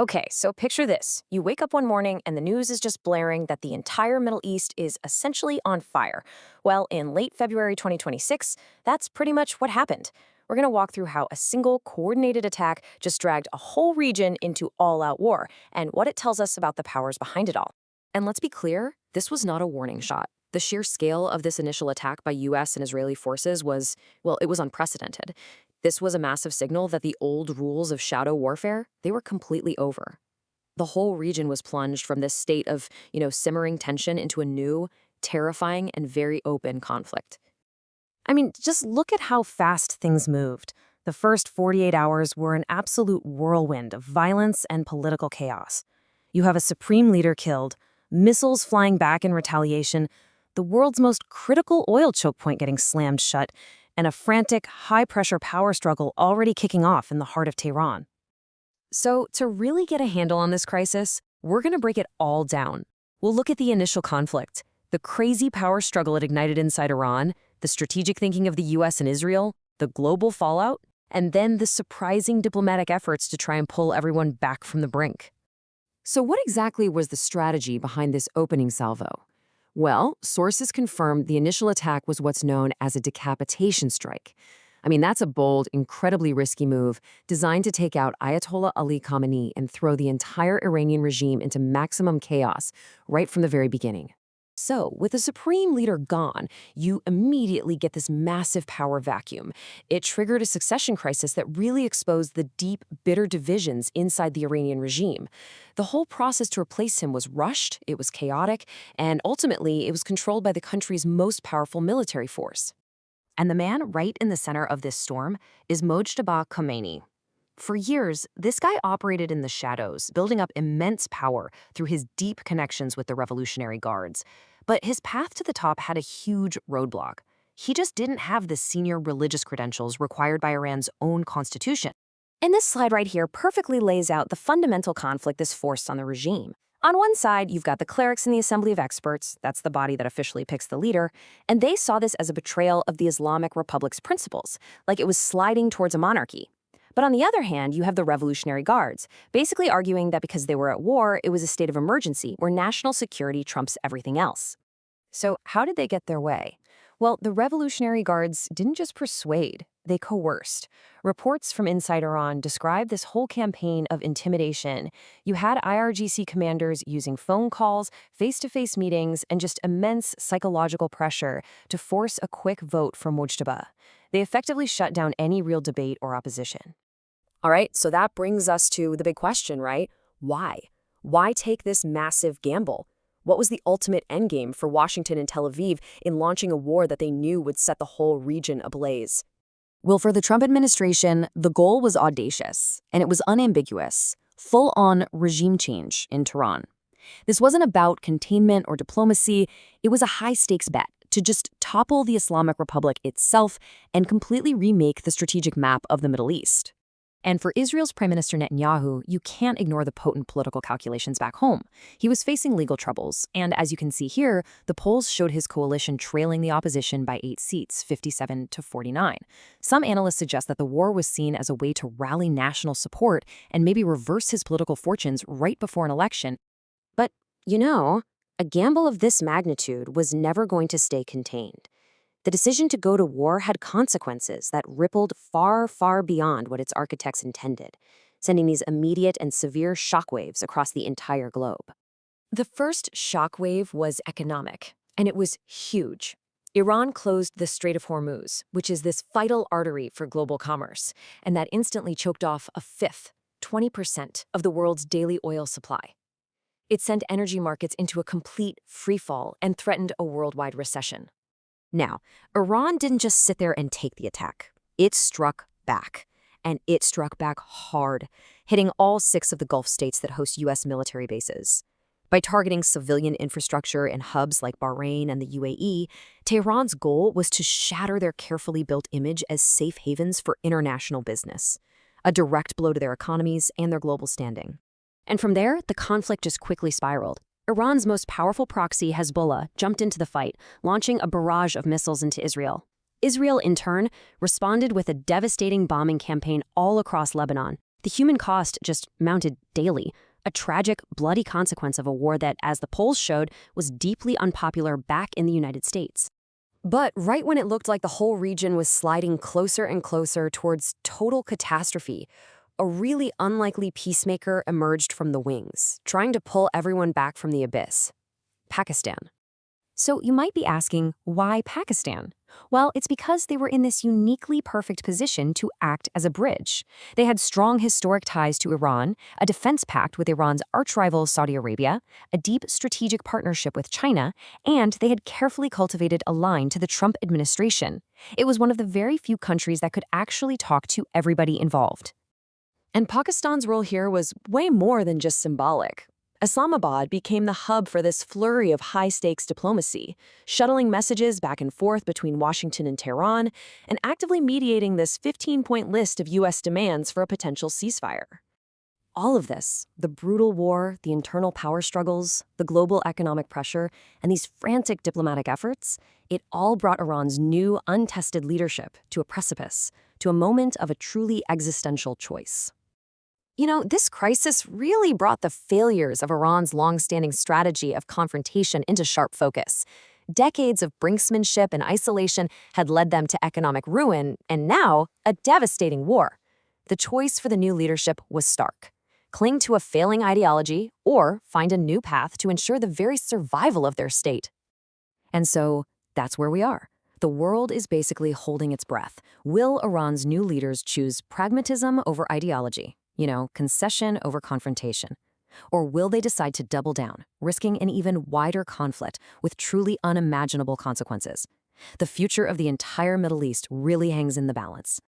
Okay, so picture this. You wake up one morning and the news is just blaring that the entire Middle East is essentially on fire. Well, in late February 2026, that's pretty much what happened. We're going to walk through how a single coordinated attack just dragged a whole region into all-out war and what it tells us about the powers behind it all. And let's be clear, this was not a warning shot. The sheer scale of this initial attack by US and Israeli forces was, well, it was unprecedented. This was a massive signal that the old rules of shadow warfare, they were completely over. The whole region was plunged from this state of, simmering tension into a new, terrifying, and very open conflict. I mean, just look at how fast things moved. The first 48 hours were an absolute whirlwind of violence and political chaos. You have a supreme leader killed, missiles flying back in retaliation, the world's most critical oil choke point getting slammed shut, and a frantic, high-pressure power struggle already kicking off in the heart of Tehran. So, to really get a handle on this crisis, we're going to break it all down. We'll look at the initial conflict, the crazy power struggle it ignited inside Iran, the strategic thinking of the US and Israel, the global fallout, and then the surprising diplomatic efforts to try and pull everyone back from the brink. So what exactly was the strategy behind this opening salvo? Well, sources confirmed the initial attack was what's known as a decapitation strike. I mean, that's a bold, incredibly risky move designed to take out Ayatollah Ali Khamenei and throw the entire Iranian regime into maximum chaos right from the very beginning. So, with the supreme leader gone, you immediately get this massive power vacuum. It triggered a succession crisis that really exposed the deep, bitter divisions inside the Iranian regime. The whole process to replace him was rushed, it was chaotic, and ultimately it was controlled by the country's most powerful military force. And the man right in the center of this storm is Mojtaba Khomeini. For years, this guy operated in the shadows, building up immense power through his deep connections with the Revolutionary Guards. But his path to the top had a huge roadblock. He just didn't have the senior religious credentials required by Iran's own constitution. And this slide right here perfectly lays out the fundamental conflict this forced on the regime. On one side, you've got the clerics in the Assembly of Experts, that's the body that officially picks the leader, and they saw this as a betrayal of the Islamic Republic's principles, like it was sliding towards a monarchy. But on the other hand, you have the Revolutionary Guards, basically arguing that because they were at war, it was a state of emergency where national security trumps everything else. So how did they get their way? Well, the Revolutionary Guards didn't just persuade, they coerced. Reports from inside Iran describe this whole campaign of intimidation. You had IRGC commanders using phone calls, face-to-face meetings, and just immense psychological pressure to force a quick vote for Mojtaba. They effectively shut down any real debate or opposition. All right, so that brings us to the big question, right? Why? Why take this massive gamble? What was the ultimate endgame for Washington and Tel Aviv in launching a war that they knew would set the whole region ablaze? Well, for the Trump administration, the goal was audacious, and it was unambiguous, full-on regime change in Tehran. This wasn't about containment or diplomacy, it was a high-stakes bet to just topple the Islamic Republic itself and completely remake the strategic map of the Middle East. And for Israel's Prime Minister Netanyahu, you can't ignore the potent political calculations back home. He was facing legal troubles, and as you can see here, the polls showed his coalition trailing the opposition by 8 seats, 57 to 49. Some analysts suggest that the war was seen as a way to rally national support and maybe reverse his political fortunes right before an election. But, a gamble of this magnitude was never going to stay contained. The decision to go to war had consequences that rippled far, far beyond what its architects intended, sending these immediate and severe shockwaves across the entire globe. The first shockwave was economic, and it was huge. Iran closed the Strait of Hormuz, which is this vital artery for global commerce, and that instantly choked off a fifth, 20% of the world's daily oil supply. It sent energy markets into a complete freefall and threatened a worldwide recession. Now, Iran didn't just sit there and take the attack. It struck back, and it struck back hard, hitting all 6 of the Gulf states that host U.S. military bases. By targeting civilian infrastructure in hubs like Bahrain and the UAE, Tehran's goal was to shatter their carefully built image as safe havens for international business, a direct blow to their economies and their global standing. And from there, the conflict just quickly spiraled. Iran's most powerful proxy, Hezbollah, jumped into the fight, launching a barrage of missiles into Israel. Israel, in turn, responded with a devastating bombing campaign all across Lebanon, The human cost just mounted daily, a tragic, bloody consequence of a war that, as the polls showed, was deeply unpopular back in the United States. But right when it looked like the whole region was sliding closer and closer towards total catastrophe, a really unlikely peacemaker emerged from the wings, trying to pull everyone back from the abyss: Pakistan. So you might be asking, why Pakistan? Well, it's because they were in this uniquely perfect position to act as a bridge. They had strong historic ties to Iran, a defense pact with Iran's arch-rival Saudi Arabia, a deep strategic partnership with China, and they had carefully cultivated a line to the Trump administration. It was one of the very few countries that could actually talk to everybody involved. And Pakistan's role here was way more than just symbolic. Islamabad became the hub for this flurry of high-stakes diplomacy, shuttling messages back and forth between Washington and Tehran, and actively mediating this 15-point list of U.S. demands for a potential ceasefire. All of this, the brutal war, the internal power struggles, the global economic pressure, and these frantic diplomatic efforts, it all brought Iran's new, untested leadership to a precipice, to a moment of a truly existential choice. You know, this crisis really brought the failures of Iran's long-standing strategy of confrontation into sharp focus. Decades of brinksmanship and isolation had led them to economic ruin, and now, a devastating war. The choice for the new leadership was stark: cling to a failing ideology or find a new path to ensure the very survival of their state. And so, that's where we are. The world is basically holding its breath. Will Iran's new leaders choose pragmatism over ideology? Concession over confrontation? Or will they decide to double down, risking an even wider conflict with truly unimaginable consequences? The future of the entire Middle East really hangs in the balance.